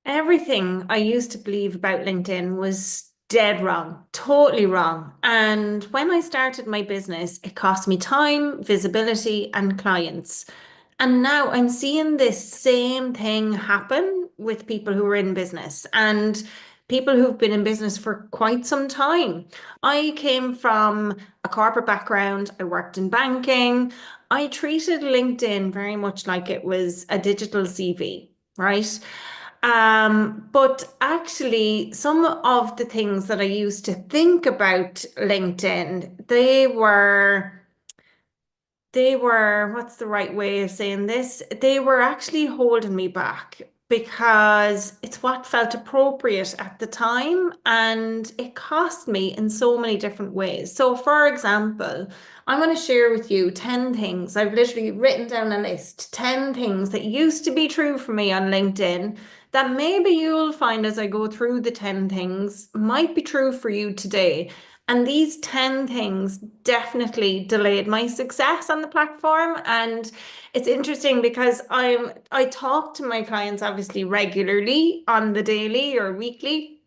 Everything I used to believe about LinkedIn was dead wrong, totally wrong. And when I started my business, it cost me time, visibility, and clients. And now I'm seeing this same thing happen with people who are in business and people who've been in business for quite some time. I came from a corporate background, I worked in banking. I treated LinkedIn very much like it was a digital CV, right? But actually, some of the things that I used to think about LinkedIn, what's the right way of saying this? They were actually holding me back because it's what felt appropriate at the time and it cost me in so many different ways. So, for example, I'm going to share with you 10 things. I've literally written down a list, 10 things that used to be true for me on LinkedIn that maybe you'll find as I go through the 10 things might be true for you today. And these 10 things definitely delayed my success on the platform. And it's interesting because I talk to my clients obviously regularly on the daily or weekly.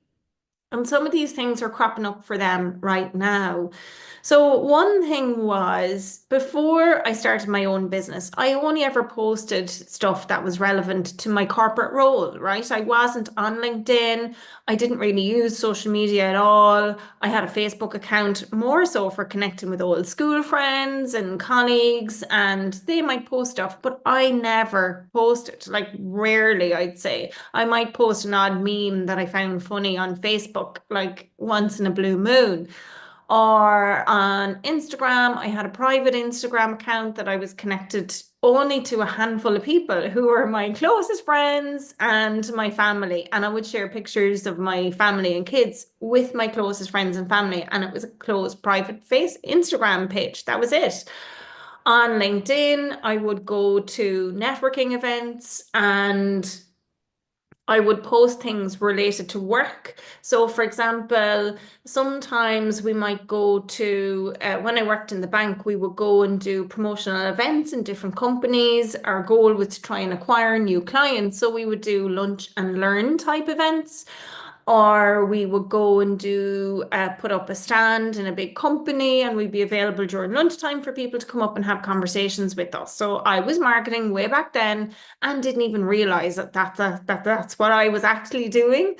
And some of these things are cropping up for them right now. So one thing was before I started my own business, I only ever posted stuff that was relevant to my corporate role, right? I wasn't on LinkedIn. I didn't really use social media at all. I had a Facebook account more so for connecting with old school friends and colleagues, and they might post stuff, but I never posted, like rarely, I'd say. I might post an odd meme that I found funny on Facebook, like once in a blue moon. Or on Instagram, I had a private Instagram account that I was connected only to a handful of people who were my closest friends and my family. And I would share pictures of my family and kids with my closest friends and family. And it was a closed private face Instagram page. That was it. On LinkedIn, I would go to networking events and I would post things related to work. So, for example, sometimes we might go to, when I worked in the bank, we would go and do promotional events in different companies. Our goal was to try and acquire new clients. So, we would do lunch and learn type events. Or we would go and do put up a stand in a big company and we'd be available during lunchtime for people to come up and have conversations with us. So I was marketing way back then and didn't even realize that's what I was actually doing.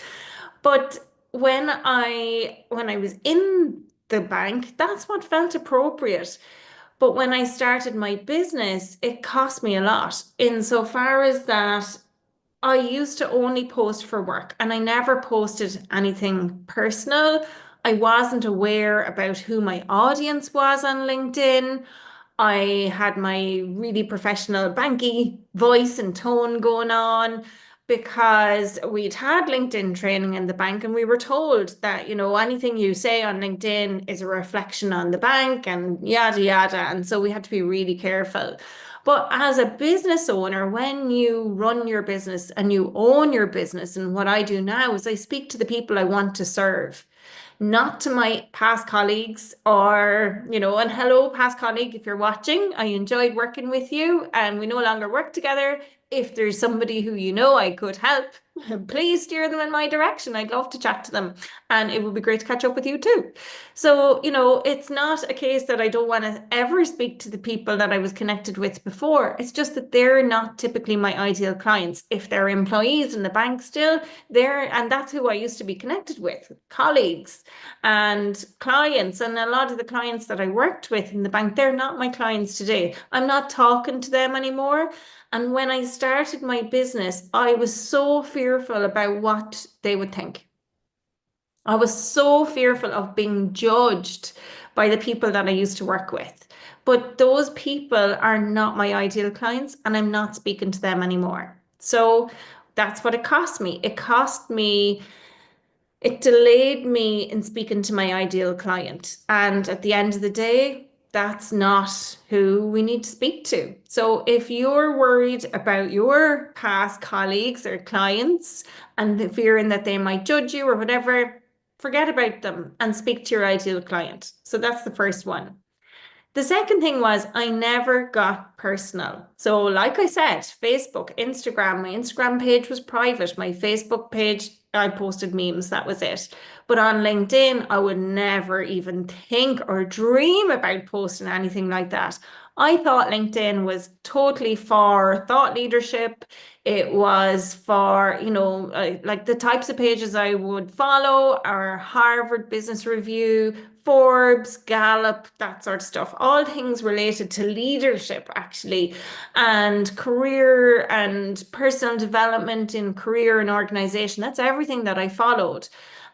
But when I was in the bank, that's what felt appropriate. But when I started my business, it cost me a lot insofar as that I used to only post for work and I never posted anything personal. I wasn't aware about who my audience was on LinkedIn. I had my really professional banky voice and tone going on because we'd had LinkedIn training in the bank and we were told that, anything you say on LinkedIn is a reflection on the bank and yada yada. And so we had to be really careful. But as a business owner, when you run your business and you own your business, and what I do now is I speak to the people I want to serve, not to my past colleagues or, and hello, past colleague, if you're watching, I enjoyed working with you and we no longer work together. If there's somebody who I could help, please steer them in my direction. I'd love to chat to them and it would be great to catch up with you too. So, it's not a case that I don't want to ever speak to the people that I was connected with before. It's just that they're not typically my ideal clients. If they're employees in the bank still, and that's who I used to be connected with, colleagues and clients. And a lot of the clients that I worked with in the bank, they're not my clients today. I'm not talking to them anymore. And when I started my business, I was so fearful about what they would think. I was so fearful of being judged by the people that I used to work with. But those people are not my ideal clients, and I'm not speaking to them anymore. So that's what it cost me. It delayed me in speaking to my ideal client. And at the end of the day, that's not who we need to speak to. So if you're worried about your past colleagues or clients and the fearing that they might judge you or whatever, forget about them and speak to your ideal client. So that's the first one. The second thing was I never got personal. So, like I said, Facebook, Instagram, my Instagram page was private. My Facebook page, I posted memes, that was it. But on LinkedIn, I would never even think or dream about posting anything like that. I thought LinkedIn was totally for thought leadership. It was for, like the types of pages I would follow are Harvard Business Review, Forbes, Gallup, that sort of stuff. All things related to leadership, actually, and career and personal development in career and organization. That's everything that I followed.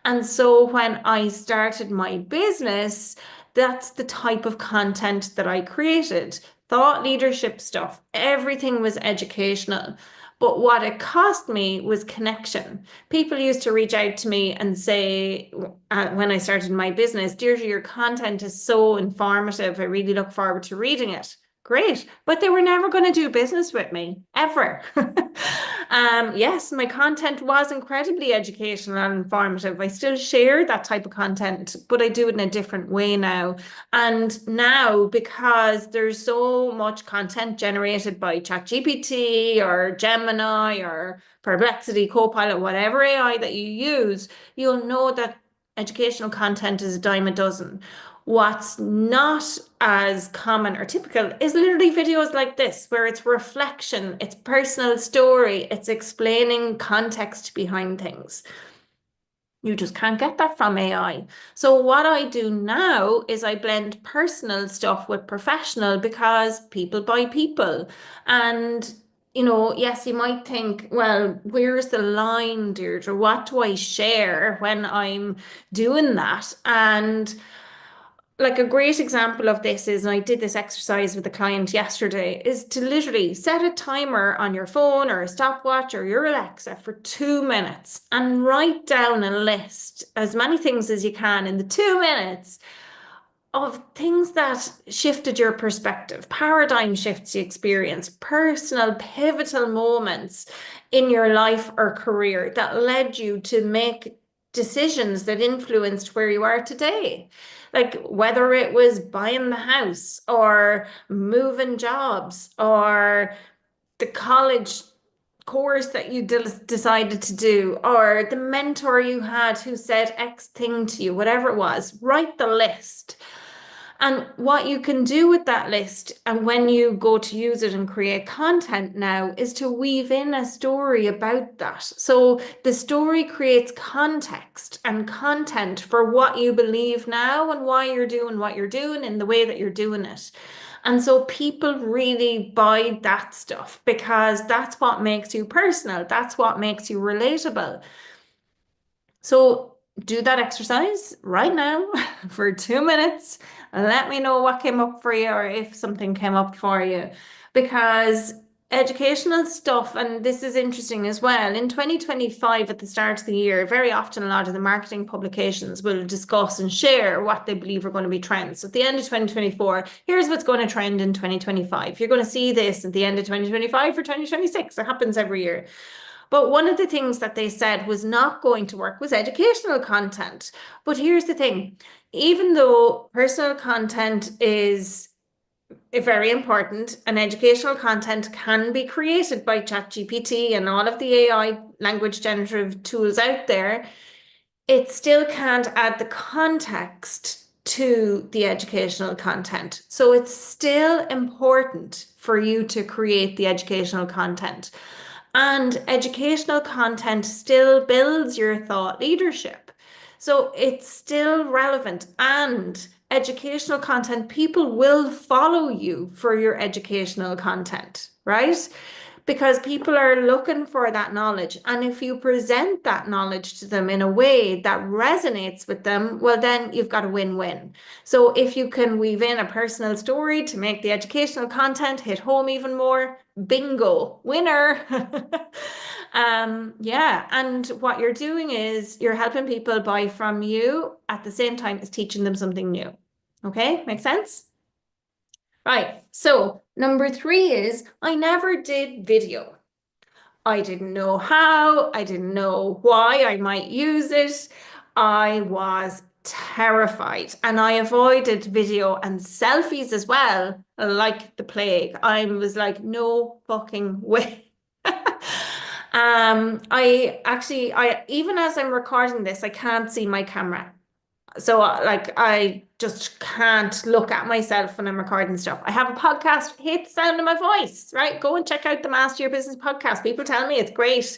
And so when I started my business, that's the type of content that I created. Thought leadership stuff. Everything was educational. But what it cost me was connection. People used to reach out to me and say, when I started my business, Deirdre, your content is so informative. I really look forward to reading it. Great. But they were never going to do business with me, ever. Yes, my content was incredibly educational and informative. I still share that type of content, but I do it in a different way now. And now, because there's so much content generated by ChatGPT or Gemini or Perplexity, Copilot, whatever AI that you use, you'll know that educational content is a dime a dozen. What's not as common or typical is literally videos like this, where it's reflection, it's personal story, it's explaining context behind things. You just can't get that from AI. So what I do now is I blend personal stuff with professional because people buy people. And, yes, you might think, well, where's the line, Deirdre? What do I share when I'm doing that? And like a great example of this is, and I did this exercise with a client yesterday, is to literally set a timer on your phone or a stopwatch or your Alexa for 2 minutes and write down a list, as many things as you can in the 2 minutes of things that shifted your perspective, paradigm shifts you experience, personal pivotal moments in your life or career that led you to make decisions that influenced where you are today. Like whether it was buying the house or moving jobs or the college course that you decided to do or the mentor you had who said X thing to you, whatever it was, write the list. And what you can do with that list, and when you go to use it and create content now, is to weave in a story about that. So the story creates context and content for what you believe now and why you're doing what you're doing in the way that you're doing it. And so people really buy that stuff because that's what makes you personal. That's what makes you relatable. So do that exercise right now for 2 minutes. Let me know what came up for you or if something came up for you. Because educational stuff, and this is interesting as well, in 2025 at the start of the year, very often a lot of the marketing publications will discuss and share what they believe are going to be trends. So at the end of 2024, here's what's going to trend in 2025. You're going to see this at the end of 2025 for 2026. It happens every year. But one of the things that they said was not going to work was educational content. But here's the thing, even though personal content is very important and educational content can be created by ChatGPT and all of the AI language generative tools out there, it still can't add the context to the educational content. So it's still important for you to create the educational content. And educational content still builds your thought leadership. So it's still relevant. And educational content, people will follow you for your educational content, right? Because people are looking for that knowledge. And if you present that knowledge to them in a way that resonates with them, well, then you've got a win-win. So if you can weave in a personal story to make the educational content hit home even more, bingo, winner. Yeah, and what you're doing is you're helping people buy from you at the same time as teaching them something new. Okay, make sense? Right. So number three is I never did video. I didn't know how, I didn't know why I might use it. I was terrified. And I avoided video and selfies as well, like the plague. I was like, no fucking way. I even as I'm recording this, I can't see my camera. So like I just can't look at myself when I'm recording stuff. I have a podcast, hate the sound of my voice, right? Go and check out the Master Your Business podcast. People tell me it's great.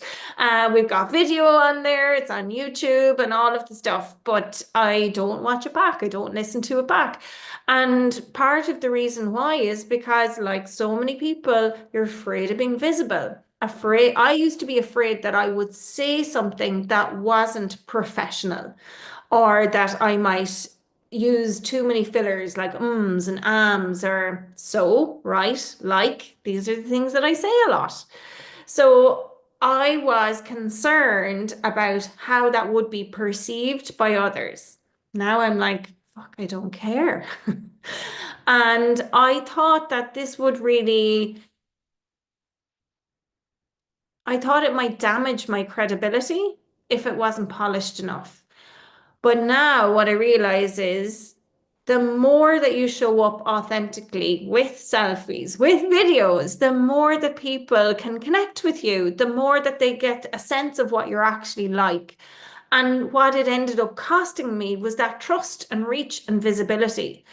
We've got video on there, it's on YouTube and all of the stuff, but I don't watch it back. I don't listen to it back. And part of the reason why is because, like so many people, you're afraid of being visible. Afraid, I used to be afraid that I would say something that wasn't professional, or that I might use too many fillers like ums and ams or so, right? Like these are the things that I say a lot. So I was concerned about how that would be perceived by others. Now I'm like, fuck, I don't care. And I thought that this would really, I thought it might damage my credibility if it wasn't polished enough. But now what I realize is the more that you show up authentically with selfies, with videos, the more that people can connect with you, the more that they get a sense of what you're actually like. And what it ended up costing me was that trust and reach and visibility.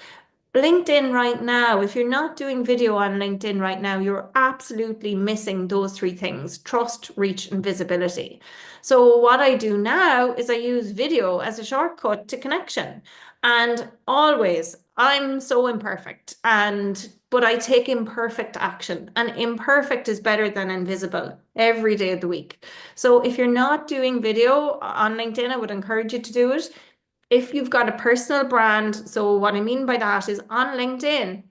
LinkedIn right now, if you're not doing video on LinkedIn right now, you're absolutely missing those three things: trust, reach, and visibility. So, what I do now is I use video as a shortcut to connection. And always, I'm so imperfect, but I take imperfect action, and imperfect is better than invisible every day of the week. So, if you're not doing video on LinkedIn, I would encourage you to do it. If you've got a personal brand, so what I mean by that is on LinkedIn,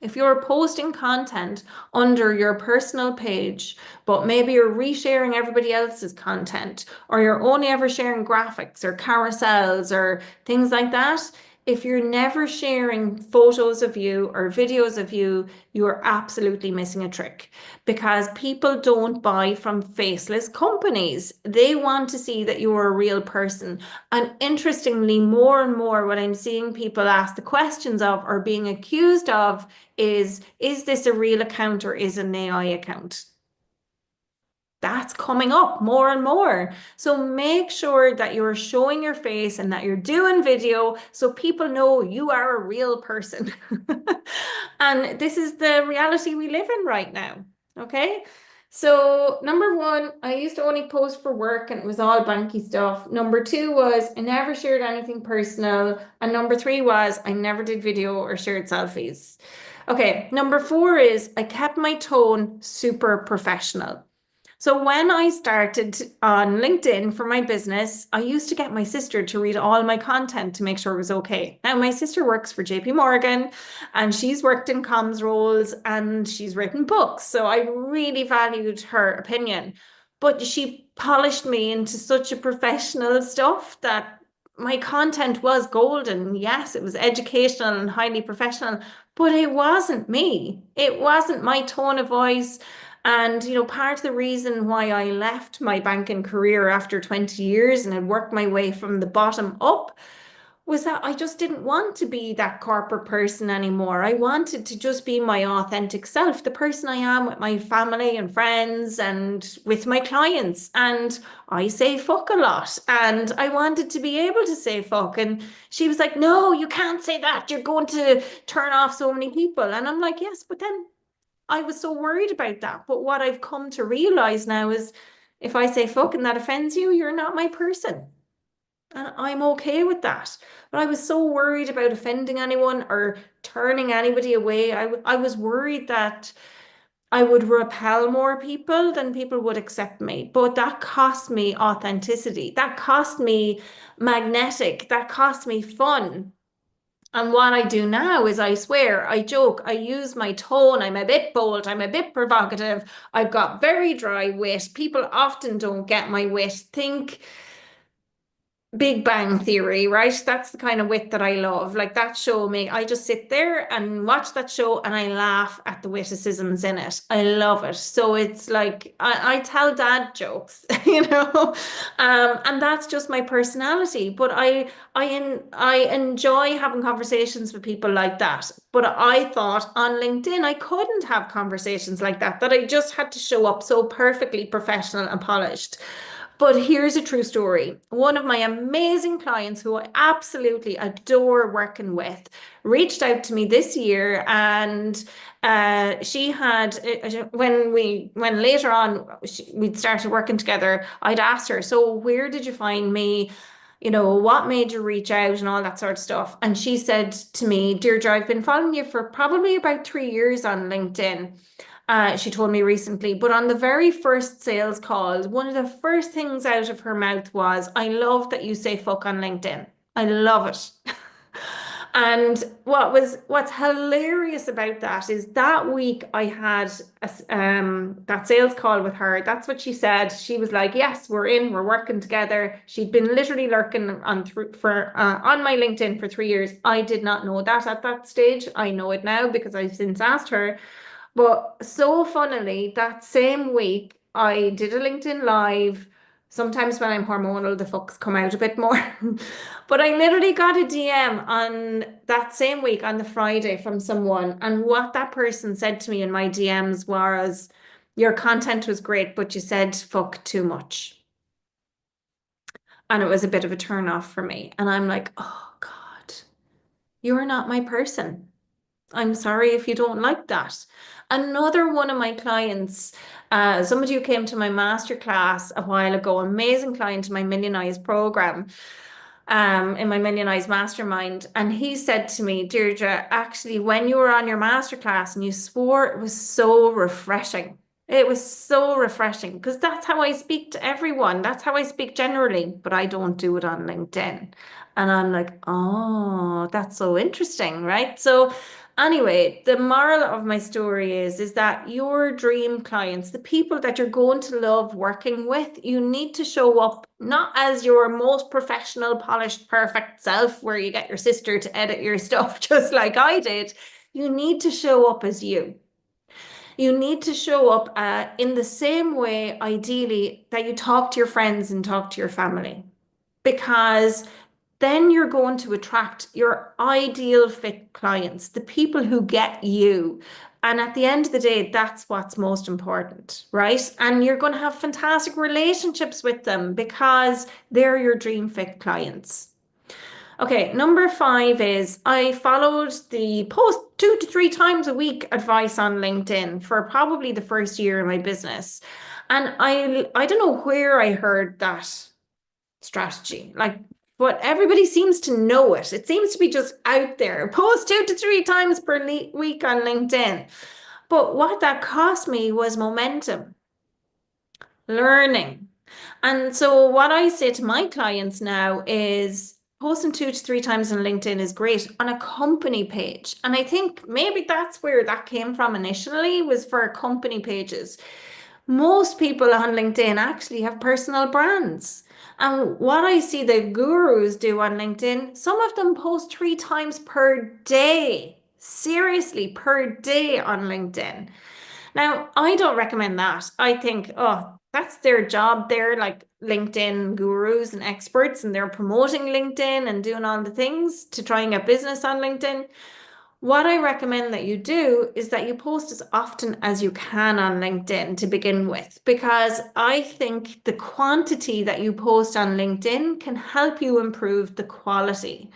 if you're posting content under your personal page, but maybe you're resharing everybody else's content, or you're only ever sharing graphics or carousels or things like that, if you're never sharing photos of you or videos of you, you are absolutely missing a trick, because people don't buy from faceless companies. They want to see that you're a real person. And interestingly, more and more, what I'm seeing people ask the questions of or being accused of is this a real account or is it an AI account? That's coming up more and more. So make sure that you're showing your face and that you're doing video so people know you are a real person. And this is the reality we live in right now. Okay. So number one, I used to only post for work and it was all banky stuff. Number two was I never shared anything personal. And number three was I never did video or shared selfies. Okay, number four is I kept my tone super professional. So when I started on LinkedIn for my business, I used to get my sister to read all my content to make sure it was okay. Now, my sister works for JP Morgan and she's worked in comms roles and she's written books. So I really valued her opinion. But she polished me into such a professional stuff that my content was golden. Yes, it was educational and highly professional, but it wasn't me. It wasn't my tone of voice. And, part of the reason why I left my banking career after 20 years and had worked my way from the bottom up was that I just didn't want to be that corporate person anymore. I wanted to just be my authentic self, the person I am with my family and friends and with my clients. And I say fuck a lot. And I wanted to be able to say fuck. And she was like, no, you can't say that. You're going to turn off so many people. And I'm like, yes, but then I was so worried about that. But what I've come to realize now is if I say fuck and that offends you, you're not my person. And I'm okay with that. But I was so worried about offending anyone or turning anybody away. I was worried that I would repel more people than people would accept me. But that cost me authenticity. That cost me magnetic. That cost me fun. And what I do now is I swear, I joke, I use my tone. I'm a bit bold, I'm a bit provocative. I've got very dry wit. People often don't get my wit. Big Bang Theory, right? That's the kind of wit that I love. Like that show me, I just sit there and watch that show and I laugh at the witticisms in it. I love it. So it's like I tell dad jokes, and that's just my personality. But I enjoy having conversations with people like that. But I thought on LinkedIn I couldn't have conversations like that, that I just had to show up so perfectly professional and polished. But here's a true story. One of my amazing clients who I absolutely adore working with reached out to me this year, and she had when later on we'd started working together, I'd asked her, so where did you find me? What made you reach out and all that sort of stuff. And she said to me, Deirdre, I've been following you for probably about 3 years on LinkedIn. She told me recently, but on the very first sales call, one of the first things out of her mouth was, I love that you say fuck on LinkedIn. I love it. And what's hilarious about that is that week I had that sales call with her. That's what she said. She was like, "Yes, we're in. We're working together." She'd been literally lurking on my LinkedIn for 3 years. I did not know that at that stage. I know it now because I've since asked her. But so funnily, that same week, I did a LinkedIn Live. Sometimes when I'm hormonal, the fucks come out a bit more. But I literally got a DM on that same week on the Friday from someone. And what that person said to me in my DMs was, your content was great, but you said fuck too much. And it was a bit of a turn off for me. And I'm like, oh God, you're not my person. I'm sorry if you don't like that. Another one of my clients, somebody who came to my masterclass a while ago, amazing client in my Million Eyes program, in my Million Eyes Mastermind. And he said to me, Deirdre, actually, when you were on your masterclass and you swore, it was so refreshing. It was so refreshing because that's how I speak to everyone. That's how I speak generally, but I don't do it on LinkedIn. And I'm like, oh, that's so interesting, right? So anyway, the moral of my story is that your dream clients, the people that you're going to love working with, you need to show up not as your most professional, polished, perfect self, where you get your sister to edit your stuff just like I did. You need to show up as you. You need to show up in the same way, ideally, that you talk to your friends and talk to your family, because then you're going to attract your ideal fit clients, the people who get you. And at the end of the day, that's what's most important, right? And you're going to have fantastic relationships with them because they're your dream fit clients. Okay, number 5 is I followed the post 2 to 3 times a week advice on LinkedIn for probably the first year of my business. And I don't know where I heard that strategy. Like, but everybody seems to know it. It seems to be just out there. Post 2 to 3 times per week on LinkedIn. But what that cost me was momentum, learning. And so what I say to my clients now is posting 2 to 3 times on LinkedIn is great on a company page. And I think maybe that's where that came from initially, was for company pages. Most people on LinkedIn actually have personal brands. And what I see the gurus do on LinkedIn, some of them post 3 times per day. Seriously, per day on LinkedIn. Now, I don't recommend that. I think, oh, that's their job. They're like LinkedIn gurus and experts, and they're promoting LinkedIn and doing all the things to try and get business on LinkedIn. What I recommend that you do is that you post as often as you can on LinkedIn to begin with, because I think the quantity that you post on LinkedIn can help you improve the quality.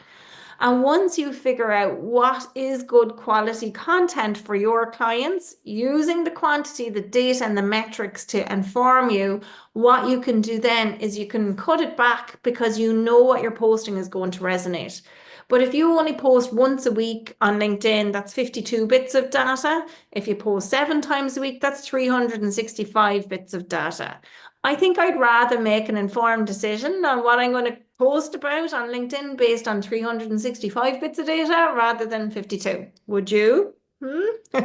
And once you figure out what is good quality content for your clients, using the quantity, the data, and the metrics to inform you, what you can do then is you can cut it back because you know what you're posting is going to resonate. But if you only post once a week on LinkedIn, that's 52 bits of data. If you post 7 times a week, that's 365 bits of data. I think I'd rather make an informed decision on what I'm going to post about on LinkedIn based on 365 bits of data rather than 52. Would you? Hmm?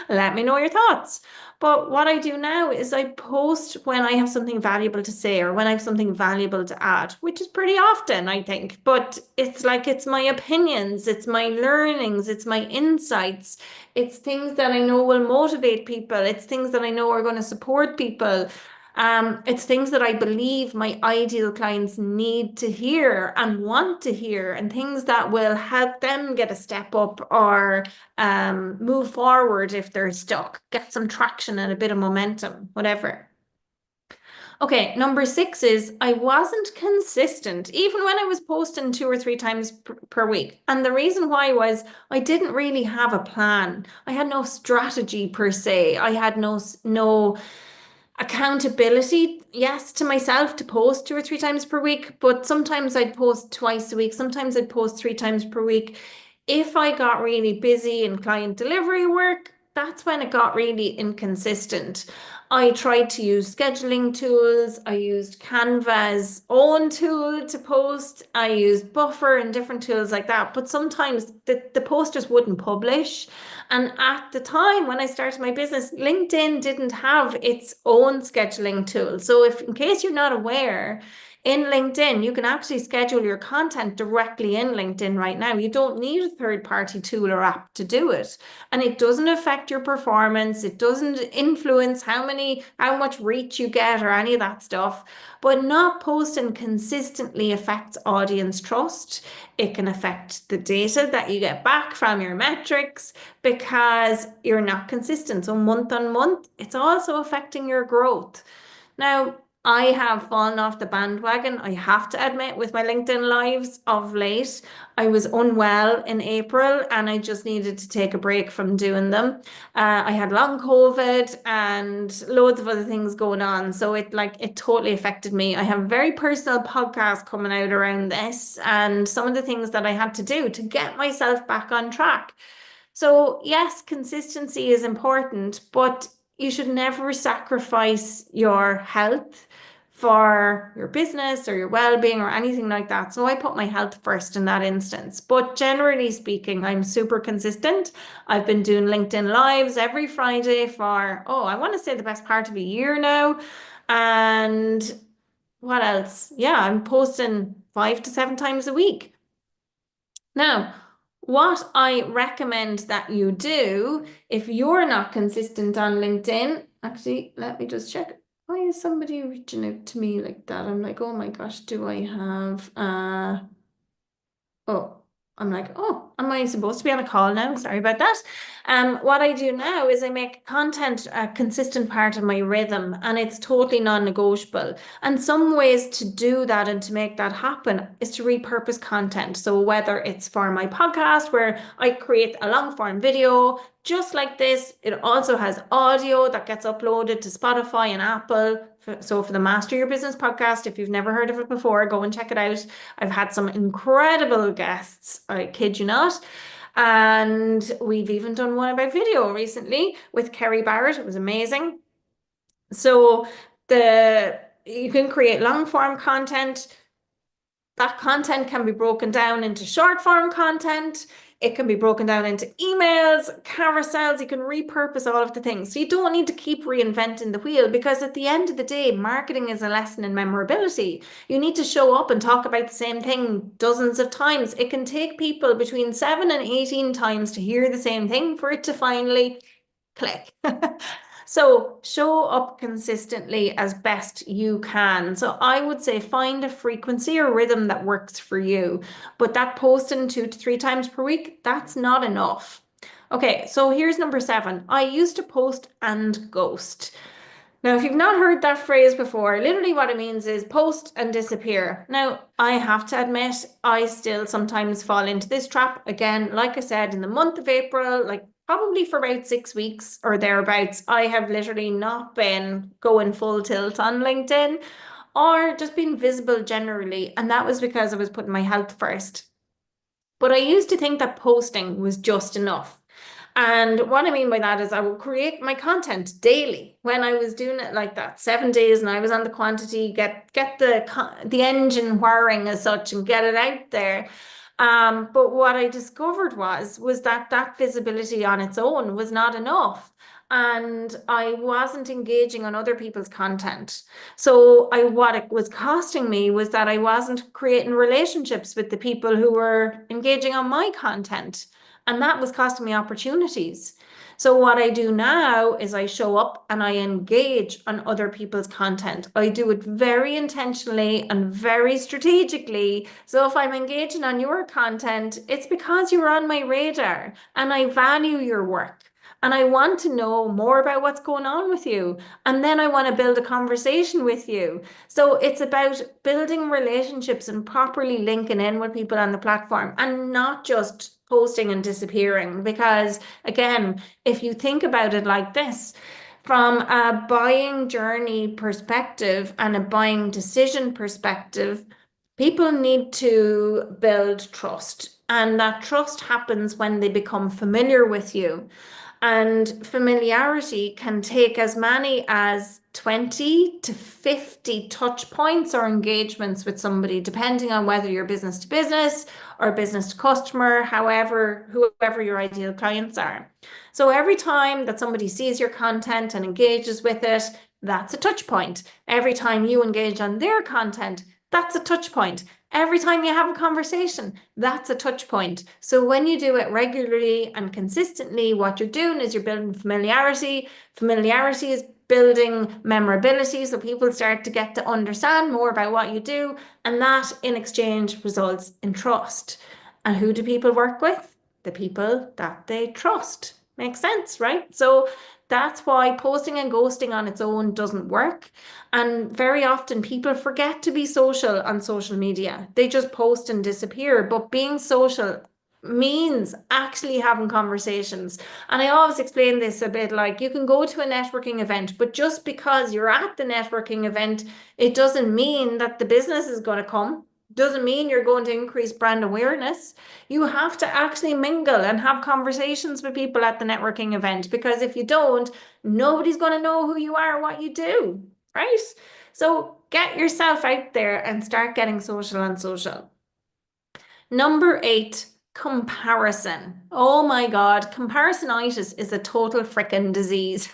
Let me know your thoughts. But what I do now is I post when I have something valuable to say or when I have something valuable to add, which is pretty often, I think. But it's like it's my opinions, it's my learnings, it's my insights, it's things that I know will motivate people, it's things that I know are going to support people. It's things that I believe my ideal clients need to hear and want to hear, and things that will help them get a step up or move forward if they're stuck, get some traction and a bit of momentum, whatever. Okay, number six is I wasn't consistent, even when I was posting two or three times per week. And the reason why was I didn't really have a plan. I had no strategy per se. I had no accountability, yes, to myself to post two or three times per week, but sometimes I'd post twice a week, sometimes I'd post three times per week. If I got really busy in client delivery work, that's when it got really inconsistent. I tried to use scheduling tools. I used Canva's own tool to post. I used Buffer and different tools like that. But sometimes the posters wouldn't publish. And at the time when I started my business, LinkedIn didn't have its own scheduling tool. So if in case you're not aware, in LinkedIn, you can actually schedule your content directly in LinkedIn right now. You don't need a third-party tool or app to do it. And it doesn't affect your performance. It doesn't influence how much reach you get or any of that stuff. But not posting consistently affects audience trust. It can affect the data that you get back from your metrics because you're not consistent. So month on month, it's also affecting your growth. Now, I have fallen off the bandwagon, I have to admit, with my LinkedIn lives of late. I was unwell in April and I just needed to take a break from doing them. I had long COVID and loads of other things going on. So it totally affected me. I have a very personal podcast coming out around this and some of the things that I had to do to get myself back on track. So, yes, consistency is important, but you should never sacrifice your health for your business or your well-being or anything like that. So I put my health first in that instance. But generally speaking, I'm super consistent. I've been doing LinkedIn Lives every Friday for, oh, I want to say the best part of a year now. And what else? Yeah, I'm posting 5 to 7 times a week. Now, what I recommend that you do if you're not consistent on LinkedIn, actually, let me just check. Why is somebody reaching out to me like that? I'm like, oh my gosh, do I have oh, I'm like, oh, am I supposed to be on a call now? Sorry about that. What I do now is I make content a consistent part of my rhythm, and it's totally non-negotiable. And some ways to do that and to make that happen is to repurpose content. So whether it's for my podcast, where I create a long form video, just like this, it also has audio that gets uploaded to Spotify and Apple. So for the Master Your Business podcast, if you've never heard of it before, go and check it out. I've had some incredible guests, I kid you not. And we've even done one about video recently with Kerry Barrett. It was amazing. So you can create long form content. That content can be broken down into short form content. It can be broken down into emails, carousels. You can repurpose all of the things. So you don't need to keep reinventing the wheel because at the end of the day, marketing is a lesson in memorability. You need to show up and talk about the same thing dozens of times. It can take people between 7 and 18 times to hear the same thing for it to finally click. So show up consistently as best you can. So I would say find a frequency or rhythm that works for you. But that posting 2 to 3 times per week, that's not enough. Okay, so here's number seven. I used to post and ghost. Now, if you've not heard that phrase before, literally what it means is post and disappear. Now, I have to admit, I still sometimes fall into this trap. Again, like I said, in the month of April, like probably for about 6 weeks or thereabouts, I have literally not been going full tilt on LinkedIn or just been visible generally. And that was because I was putting my health first. But I used to think that posting was just enough. And what I mean by that is I will create my content daily. When I was doing it like that, 7 days, and I was on the quantity, get the engine whirring as such, and get it out there. But what I discovered was that that visibility on its own was not enough. And I wasn't engaging on other people's content. So what it was costing me was that I wasn't creating relationships with the people who were engaging on my content. And that was costing me opportunities. So what I do now is I show up and I engage on other people's content. I do it very intentionally and very strategically. So if I'm engaging on your content, it's because you're on my radar and I value your work. And I want to know more about what's going on with you. And then I want to build a conversation with you. So it's about building relationships and properly linking in with people on the platform and not just posting and disappearing. Because again, if you think about it like this, from a buying journey perspective and a buying decision perspective, people need to build trust. And that trust happens when they become familiar with you. And familiarity can take as many as 20 to 50 touch points or engagements with somebody, depending on whether you're business to business or business to customer, however, whoever your ideal clients are. So every time that somebody sees your content and engages with it, that's a touch point. Every time you engage on their content, that's a touch point. Every time you have a conversation, that's a touch point. So when you do it regularly and consistently, what you're doing is you're building familiarity. Familiarity is building memorability, so people start to get to understand more about what you do, and that in exchange results in trust. And who do people work with? The people that they trust. Makes sense, right? So that's why posting and ghosting on its own doesn't work. And very often people forget to be social on social media. They just post and disappear. But being social means actually having conversations. And I always explain this a bit like you can go to a networking event, but just because you're at the networking event, it doesn't mean that the business is going to come. Doesn't mean you're going to increase brand awareness. You have to actually mingle and have conversations with people at the networking event because if you don't, nobody's going to know who you are, what you do, right? So get yourself out there and start getting social on social. Number 8, comparison. Oh my God, comparisonitis is a total freaking disease.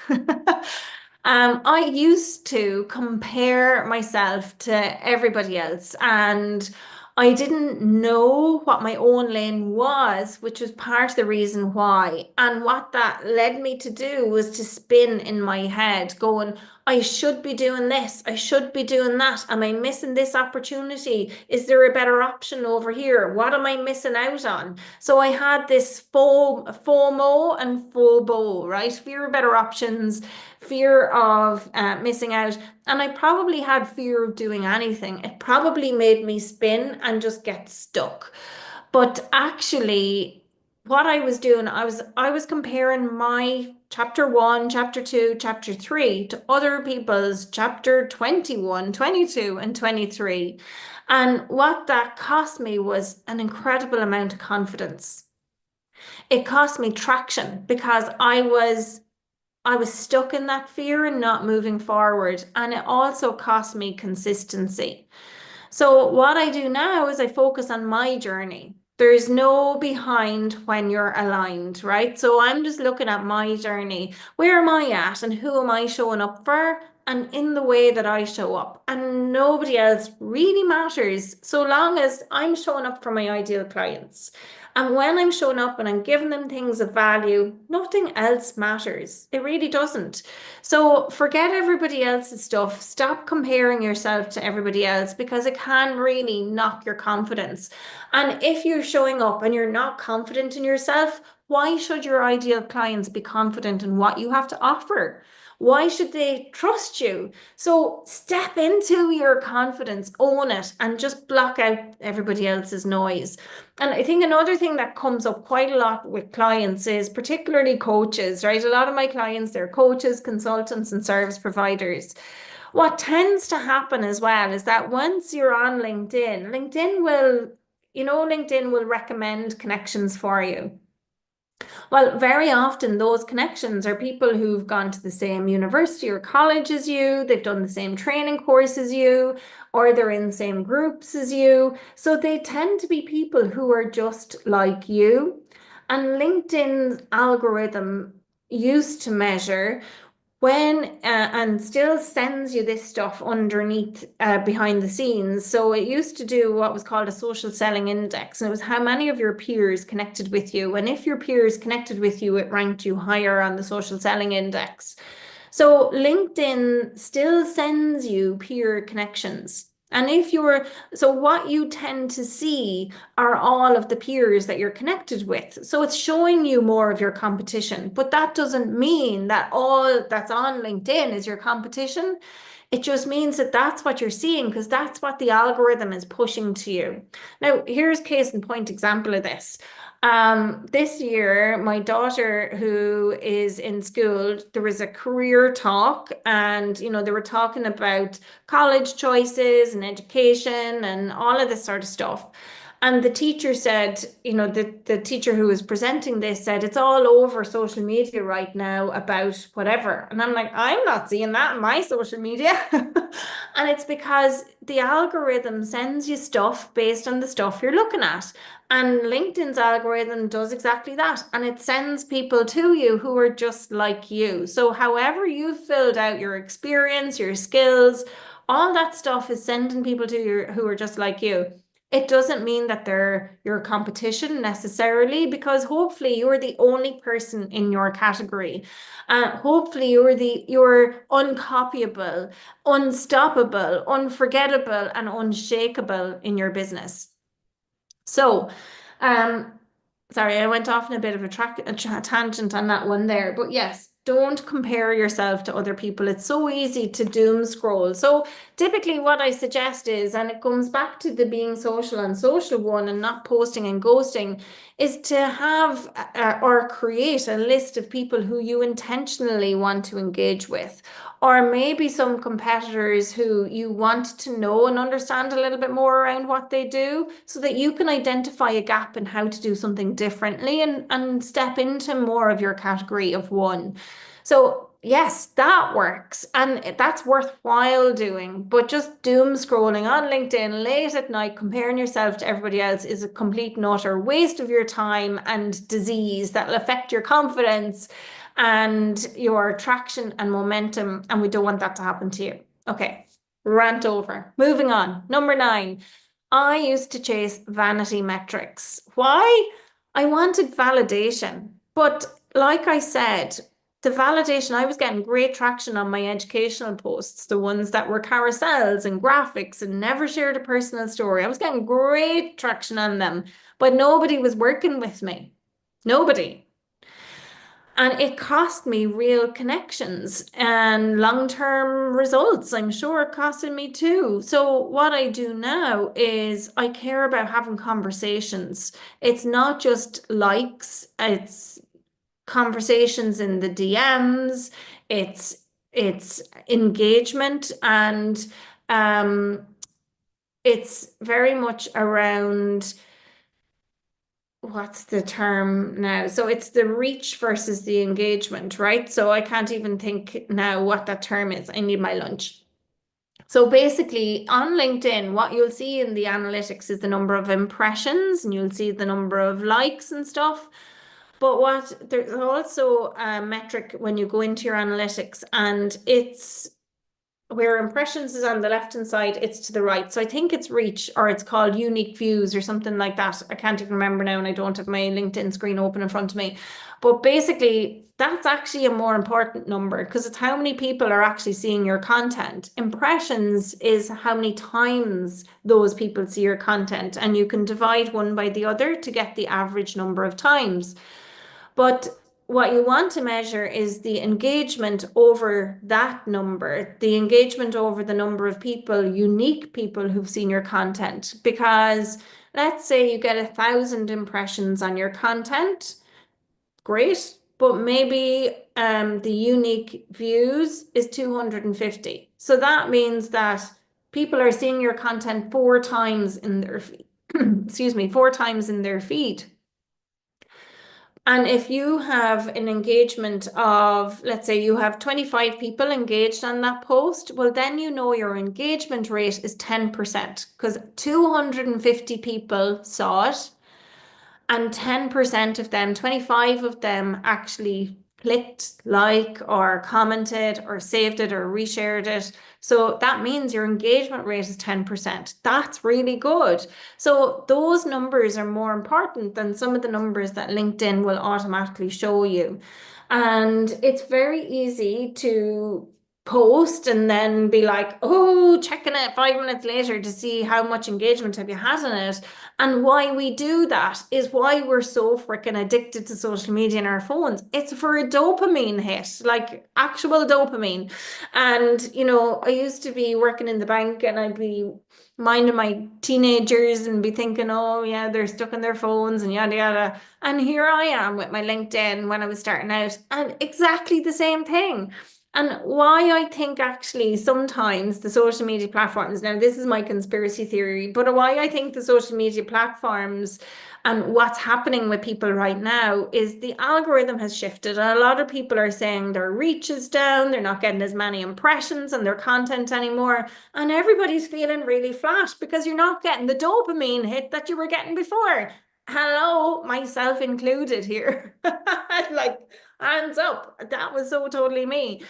I used to compare myself to everybody else, and I didn't know what my own lane was, which was part of the reason why. And what that led me to do was to spin in my head, going, I should be doing this. I should be doing that. Am I missing this opportunity? Is there a better option over here? What am I missing out on? So I had this FOMO and FOBO, right? Fear of better options, fear of missing out. And I probably had fear of doing anything. It probably made me spin and just get stuck. But actually, what I was doing, I was comparing my chapter 1, chapter 2, chapter 3 to other people's chapter 21, 22, and 23. And what that cost me was an incredible amount of confidence. It cost me traction because I was stuck in that fear and not moving forward. And it also cost me consistency. So what I do now is I focus on my journey. There's no behind when you're aligned, right? So I'm just looking at my journey. Where am I at and who am I showing up for? And in the way that I show up. And nobody else really matters so long as I'm showing up for my ideal clients. And when I'm showing up and I'm giving them things of value, nothing else matters. It really doesn't. So forget everybody else's stuff. Stop comparing yourself to everybody else because it can really knock your confidence. And if you're showing up and you're not confident in yourself, why should your ideal clients be confident in what you have to offer? Why should they trust you? So step into your confidence, own it, and just block out everybody else's noise. And I think another thing that comes up quite a lot with clients is particularly coaches, right? A lot of my clients, they're coaches, consultants, and service providers. What tends to happen as well is that once you're on LinkedIn, LinkedIn will recommend connections for you. Well, very often those connections are people who've gone to the same university or college as you, they've done the same training course as you, or they're in the same groups as you. So they tend to be people who are just like you. And LinkedIn's algorithm used to measure when and still sends you this stuff underneath behind the scenes. So it used to do what was called a social selling index, and it was how many of your peers connected with you. And if your peers connected with you, it ranked you higher on the social selling index. So LinkedIn still sends you peer connections. And if you're, so what you tend to see are all of the peers that you're connected with. So it's showing you more of your competition, but that doesn't mean that all that's on LinkedIn is your competition. It just means that that's what you're seeing because that's what the algorithm is pushing to you. Now, here's case in point example of this. This year, my daughter, who is in school, there was a career talk, and they were talking about college choices and education and all of this sort of stuff. And the teacher said, the teacher who was presenting this said, it's all over social media right now about whatever. And I'm like, I'm not seeing that in my social media. And it's because the algorithm sends you stuff based on the stuff you're looking at. And LinkedIn's algorithm does exactly that. And it sends people to you who are just like you. So, however you filled out your experience, your skills, all that stuff is sending people to you who are just like you. It doesn't mean that they're your competition necessarily, because hopefully you're the only person in your category. Hopefully you're uncopyable, unstoppable, unforgettable, and unshakable in your business. So, um, sorry, I went off in a bit of a tangent on that one there. But yes, don't compare yourself to other people. It's so easy to doom scroll. So typically what I suggest is, and it comes back to the being social and social one and not posting and ghosting, is to have or create a list of people who you intentionally want to engage with, or maybe some competitors who you want to know and understand a little bit more around what they do so that you can identify a gap in how to do something differently and step into more of your category of one. So, yes, that works and that's worthwhile doing, but just doom scrolling on LinkedIn late at night, comparing yourself to everybody else is a complete and utter waste of your time and disease that will affect your confidence and your traction and momentum. And we don't want that to happen to you. Okay, rant over. Moving on. Number 9. I used to chase vanity metrics. Why? I wanted validation. But like I said, the validation, I was getting great traction on my educational posts, the ones that were carousels and graphics and never shared a personal story. I was getting great traction on them, but nobody was working with me. Nobody. And it cost me real connections and long-term results. I'm sure it costed me too. So what I do now is I care about having conversations. It's not just likes, it's conversations in the DMs, it's engagement, and um it's very much around, what's the term now? So it's the reach versus the engagement, right? So I can't even think now what that term is. I need my lunch. So basically, on LinkedIn, what you'll see in the analytics is the number of impressions, and you'll see the number of likes and stuff. But there's also a metric when you go into your analytics, and it's where impressions is on the left hand side, it's to the right. So I think it's reach, or it's called unique views or something like that. I can't even remember now, and I don't have my LinkedIn screen open in front of me. But basically, that's actually a more important number because it's how many people are actually seeing your content. Impressions is how many times those people see your content, and you can divide one by the other to get the average number of times. But what you want to measure is the engagement over that number, the engagement over the number of people, unique people who've seen your content. Because let's say you get 1,000 impressions on your content, great, but maybe the unique views is 250. So that means that people are seeing your content 4 times in their feed. Excuse me, 4 times in their feed. And if you have an engagement of, let's say you have 25 people engaged on that post, well, then you know your engagement rate is 10% because 250 people saw it and 10% of them, 25 of them actually clicked like or commented or saved it or reshared it. So that means your engagement rate is 10%. That's really good. So those numbers are more important than some of the numbers that LinkedIn will automatically show you. And it's very easy to post and then be like, oh, checking it 5 minutes later to see how much engagement have you had in it. And why we do that is why we're so freaking addicted to social media in our phones. It's for a dopamine hit, like actual dopamine. And, I used to be working in the bank and I'd be minding my teenagers and be thinking, oh, yeah, they're stuck on their phones and yada, yada. And here I am with my LinkedIn when I was starting out, and exactly the same thing. And why I think actually sometimes the social media platforms, now this is my conspiracy theory, but why I think the social media platforms and what's happening with people right now is the algorithm has shifted. And a lot of people are saying their reach is down, they're not getting as many impressions on their content anymore. And everybody's feeling really flat because you're not getting the dopamine hit that you were getting before. Hello, myself included here. Like, hands up. That was so totally me.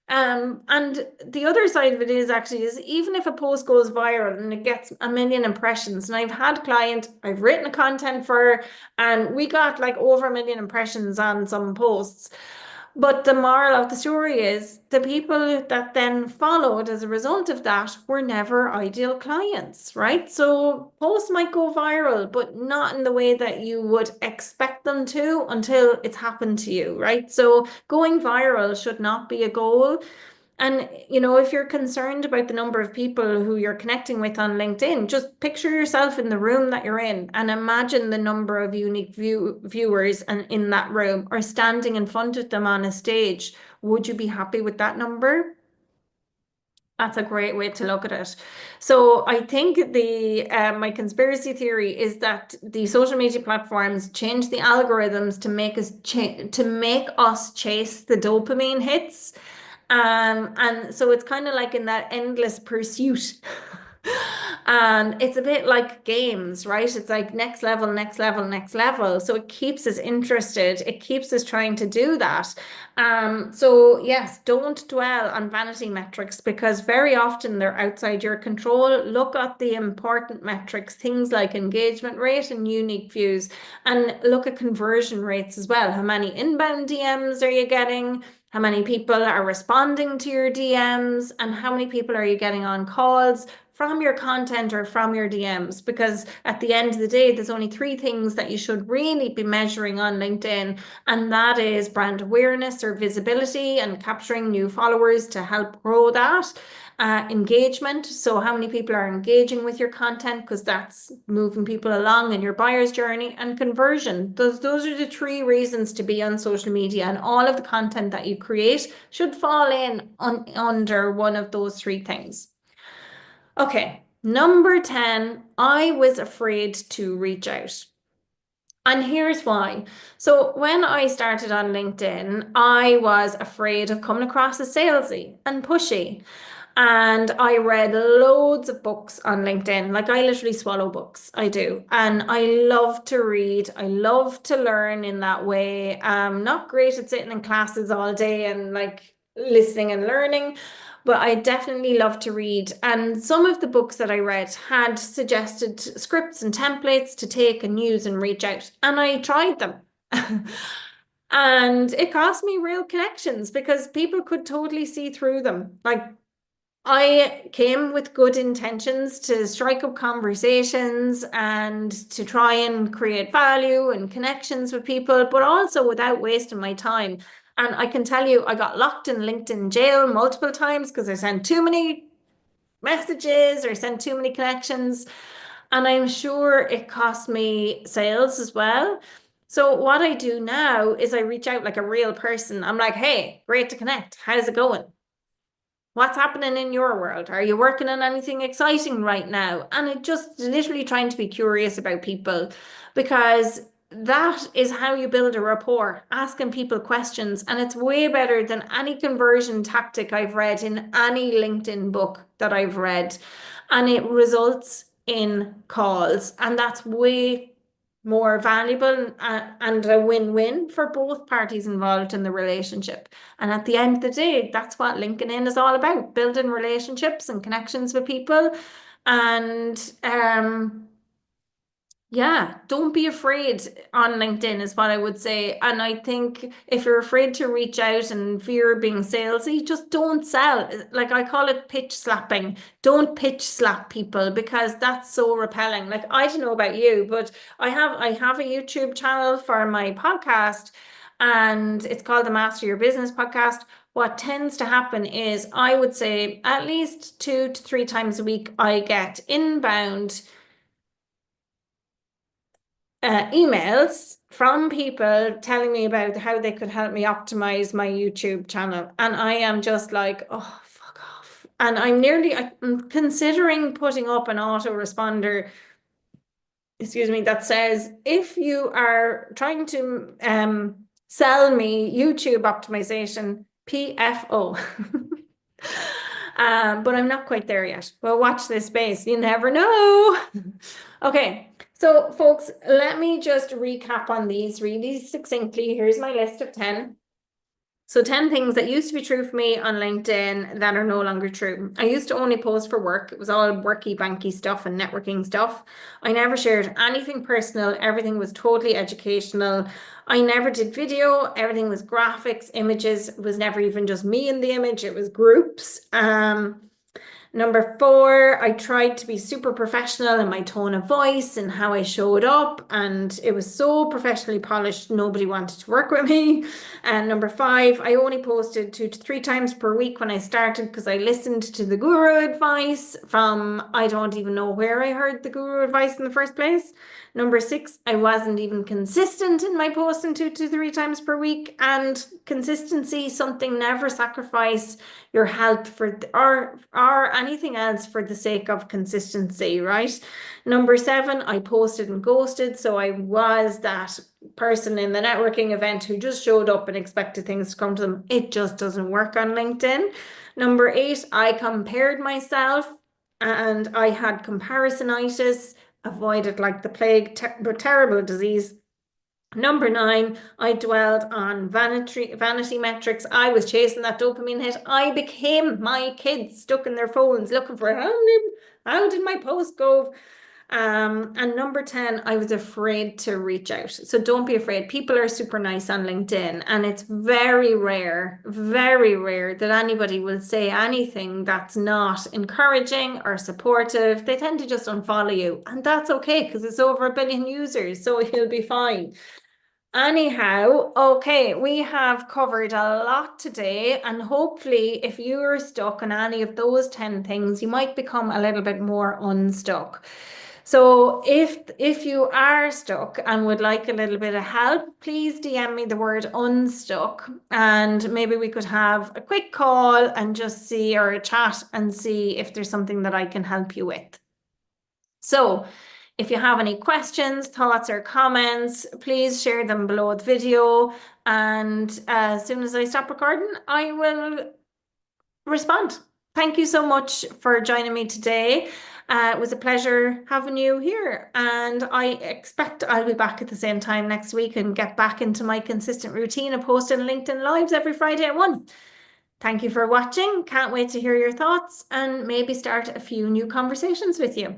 And the other side of it is even if a post goes viral and it gets a million impressions, and I've had client I've written a content for, and we got like over a million impressions on some posts. But the moral of the story is the people that then followed as a result of that were never ideal clients, right? So posts might go viral, but not in the way that you would expect them to until it's happened to you, right? So going viral should not be a goal. And, if you're concerned about the number of people who you're connecting with on LinkedIn, just picture yourself in the room that you're in and imagine the number of unique viewers and in that room or standing in front of them on a stage. Would you be happy with that number? That's a great way to look at it. So I think the my conspiracy theory is that the social media platforms change the algorithms to make us chase the dopamine hits. And so it's kind of like in that endless pursuit. And it's a bit like games, right? It's like next level, next level, next level. So it keeps us interested. It keeps us trying to do that. So yes, don't dwell on vanity metrics because very often they're outside your control. Look at the important metrics, things like engagement rate and unique views, and look at conversion rates as well. How many inbound DMs are you getting? How many people are responding to your DMs? And how many people are you getting on calls from your content or from your DMs? Because at the end of the day, there's only three things that you should really be measuring on LinkedIn, and that is brand awareness or visibility and capturing new followers to help grow that. Engagement, so how many people are engaging with your content, because that's moving people along in your buyer's journey. And conversion, those are the three reasons to be on social media, and all of the content that you create should fall in under one of those three things. Okay, number 10, I was afraid to reach out. And here's why. So when I started on LinkedIn, I was afraid of coming across as salesy and pushy. And I read loads of books on LinkedIn. Like I literally swallow books. I do. And I love to read. I love to learn in that way. I'm not great at sitting in classes all day and like listening and learning, but I definitely love to read. And some of the books that I read had suggested scripts and templates to take and use and reach out. And I tried them. And it cost me real connections because people could totally see through them. Like I came with good intentions to strike up conversations and to try and create value and connections with people, but also without wasting my time. And I can tell you, I got locked in LinkedIn jail multiple times because I sent too many messages or sent too many connections. And I'm sure it cost me sales as well. So what I do now is I reach out like a real person. I'm like, hey, great to connect. How's it going? What's happening in your world? Are you working on anything exciting right now? And it just literally trying to be curious about people because that is how you build a rapport, asking people questions. And it's way better than any conversion tactic I've read in any LinkedIn book that I've read. And it results in calls. And that's way more valuable and a win-win for both parties involved in the relationship. And at the end of the day, that's what LinkedIn is all about, building relationships and connections with people. And yeah, don't be afraid on LinkedIn is what I would say. And I think if you're afraid to reach out and fear being salesy, just don't sell. Like I call it pitch slapping. Don't pitch slap people because that's so repelling. Like I don't know about you, but I have a YouTube channel for my podcast and it's called the Master Your Business podcast. What tends to happen is I would say at least 2 to 3 times a week I get inbound emails from people telling me about how they could help me optimize my YouTube channel. And I am just like, oh, fuck off. And I'm considering putting up an autoresponder, excuse me, that says, if you are trying to sell me YouTube optimization, PFO. But I'm not quite there yet. Well, watch this space. You never know. Okay. So, folks, let me just recap on these really succinctly. Here's my list of 10. So 10 things that used to be true for me on LinkedIn that are no longer true. I used to only post for work. It was all worky, banky stuff and networking stuff. I never shared anything personal. Everything was totally educational. I never did video. Everything was graphics, images. It was never even just me in the image. It was groups. Number 4, I tried to be super professional in my tone of voice and how I showed up, and it was so professionally polished, nobody wanted to work with me. And number 5, I only posted 2 to 3 times per week when I started because I listened to the guru advice from, I don't even know where I heard the guru advice in the first place. Number 6, I wasn't even consistent in my posting 2 to 3 times per week, and consistency, something never sacrifice your health for or anything else for the sake of consistency, right? Number 7, I posted and ghosted. So I was that person in the networking event who just showed up and expected things to come to them. It just doesn't work on LinkedIn. Number 8, I compared myself and I had comparisonitis, avoided like the plague, terrible disease. Number 9, I dwelled on vanity metrics. I was chasing that dopamine hit. I became my kids stuck in their phones looking for how did my post go? And number 10, I was afraid to reach out. So don't be afraid. People are super nice on LinkedIn, and it's very rare that anybody will say anything that's not encouraging or supportive. They tend to just unfollow you, and that's okay because it's over 1 billion users, so you'll be fine. Anyhow, okay, we have covered a lot today, and hopefully, if you're stuck on any of those 10 things, you might become a little bit more unstuck. So if you are stuck and would like a little bit of help, please DM me the word unstuck, and maybe we could have a quick call and just see, or a chat and see if there's something that I can help you with. So if you have any questions, thoughts, or comments, please share them below the video. And as soon as I stop recording, I will respond. Thank you so much for joining me today. It was a pleasure having you here. And I expect I'll be back at the same time next week and get back into my consistent routine of posting LinkedIn Lives every Friday at 1. Thank you for watching. Can't wait to hear your thoughts and maybe start a few new conversations with you.